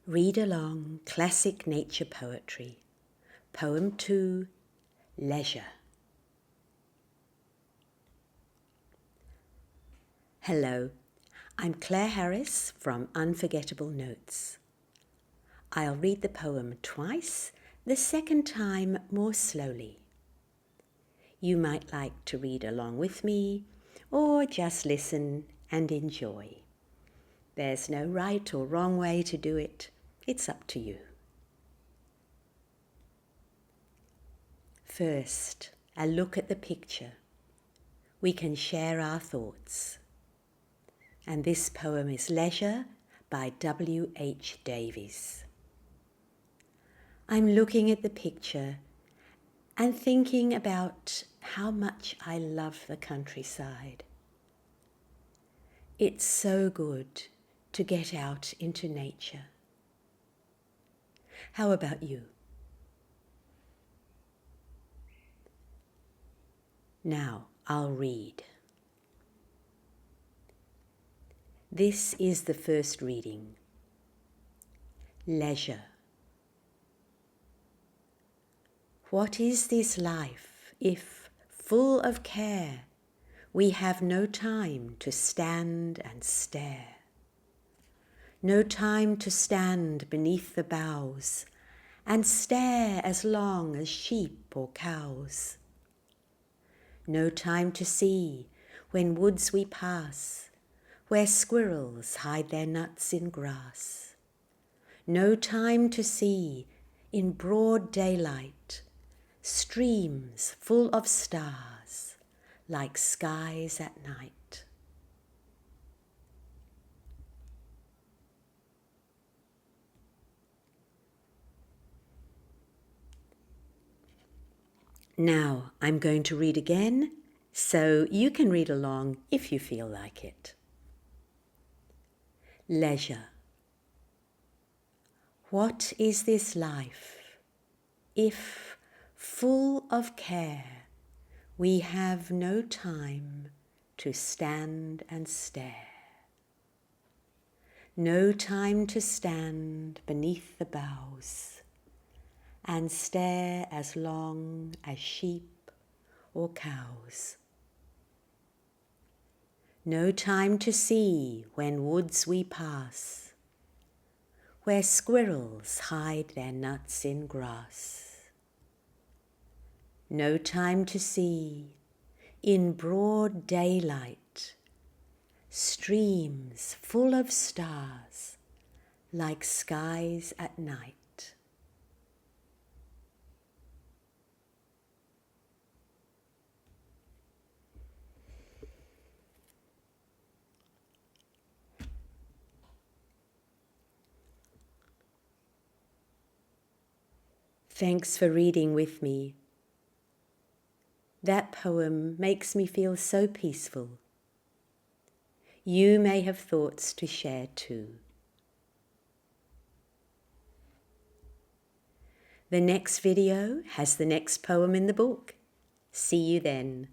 Read along classic nature poetry. Poem 2, Leisure. Hello, I'm Claire Harris from Unforgettable Notes. I'll read the poem twice, the second time more slowly. You might like to read along with me or just listen and enjoy. There's no right or wrong way to do it. It's up to you. First, a look at the picture. We can share our thoughts. And this poem is Leisure by W.H. Davies. I'm looking at the picture and thinking about how much I love the countryside. It's so good to get out into nature. How about you? Now I'll read. This is the first reading. Leisure. What is this life if, full of care, we have no time to stand and stare? No time to stand beneath the boughs and stare as long as sheep or cows. No time to see when woods we pass, where squirrels hide their nuts in grass. No time to see, in broad daylight, streams full of stars, like skies at night. Now I'm going to read again, so you can read along if you feel like it. Leisure. What is this life if, full of care, we have no time to stand and stare? No time to stand beneath the boughs and stare as long as sheep or cows. No time to see when woods we pass, where squirrels hide their nuts in grass. No time to see, in broad daylight, streams full of stars, like skies at night. Thanks for reading with me. That poem makes me feel so peaceful. You may have thoughts to share too. The next video has the next poem in the book. See you then.